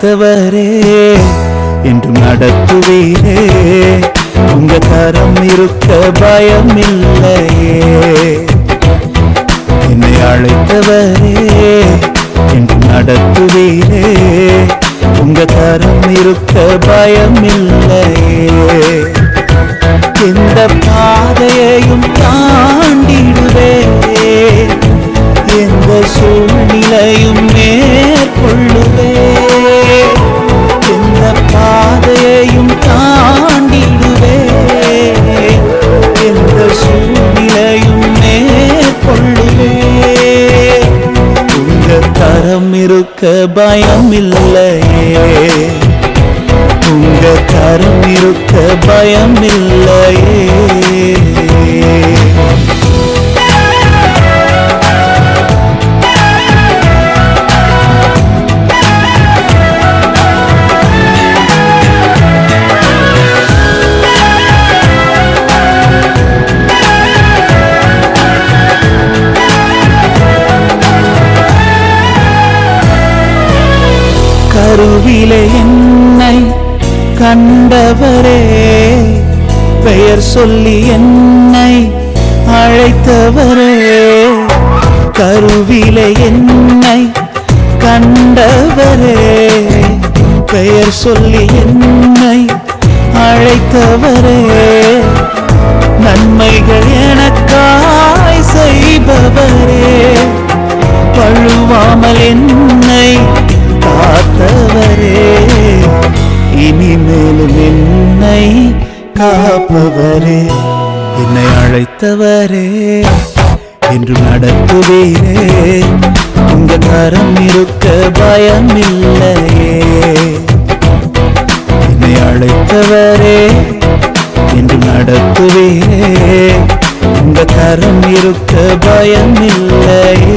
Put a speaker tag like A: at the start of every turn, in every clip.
A: அழைத்தவரே என்றும் நடத்துவீரே, உங்க கரம் இருக்க பயம் இல்லையே. என்னை அழைத்தவரே என்றும் நடத்துவீரே, உங்க கரம் இருக்க பயம் இல்லையே. எந்த பாதையையும் தாண்டிடுவே, எந்த சூழ்நிலையும் மேற்கொள்ளுவே. எந்த பாதையையும் தாண்டிடுவே, எந்த சூழ்நிலையும் மேற்கொள்ளுவே. உங்க கரம் இருக்க பயம் இல்லையே, உங்க கரம் இருக்க பயம் இல்லையே. கருவிலே என்னை கண்டவரே, பெயர் சொல்லி என்னை அழைத்தவரே. கருவிலே என்னை கண்டவரே, பெயர் சொல்லி என்னை அழைத்தவரே. நன்மைகள் எனக்காய் செய்பவரே, பழுவாமல் என்னை காத்தவரே. இனிமேலும் என்னை காப்பவரே, என்னை அழைத்தவரே என்று நடத்துவீரே, உங்க கரம் இருக்க பயம் இல்லையே. என்னை அழைத்தவரே என்று நடத்துவீரே, உங்க கரம் இருக்க பயம் இல்லையே.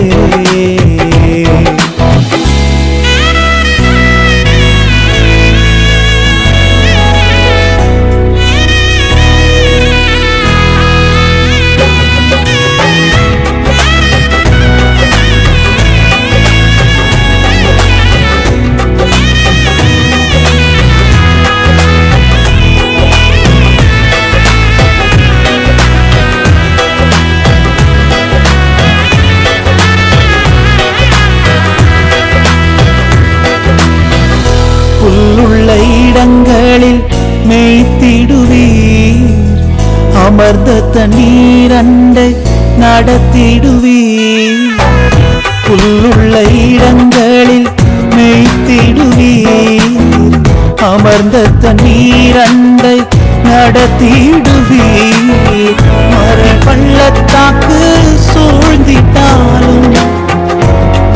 A: புல்லுள்ள இடங்களில் மேய்த்திடுவீர், அமர்ந்த தண்ணீர் அண்டை நடத்திடுவீர். புல்லுள்ள இடங்களில் மேய்த்திடுவீர், அமர்ந்த தண்ணீர் அண்டை நடத்திடுவீர். மர பள்ளத்தாக்கு சூழ்ந்திட்டாலும்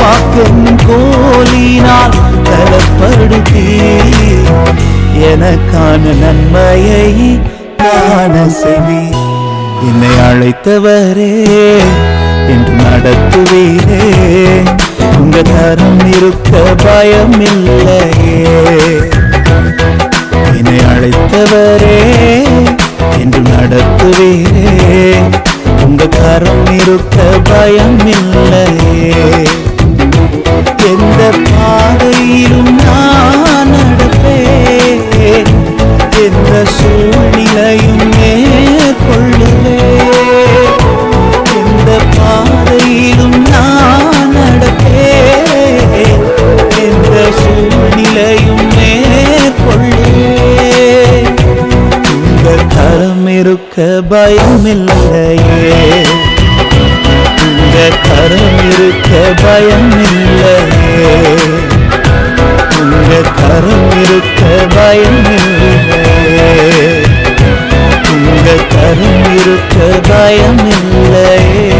A: வாக்கும் கோலினால் தரப்படுத்தி எனக்கான நன்மையை காண செவி. என்னை அழைத்தவரே என்று நடத்துவீரே, உங்க கரம் இருக்க பயம் இல்லையே. என்னை அழைத்தவரே என்று நடத்துவீரே, உங்க கரம் இருக்க பயம் இல்லையே. எந்த பாதையிலும் நான் நடப்பேன், எந்த சூழ்நிலையும் மேற்கொள்ளுவேன். எந்த பாதையிலும் நான் நடப்பேன், எந்த சூழ்நிலையும் மேற்கொள்ளுவேன். உங்க கரம் இருக்க பயம் இல்லையே, உங்க கரம் இருக்க பயம் இல்லையே. உங்க கரம் இருக்க பயம் இல்லையே, உங்க கரம் இருக்க பயம் இல்லையே.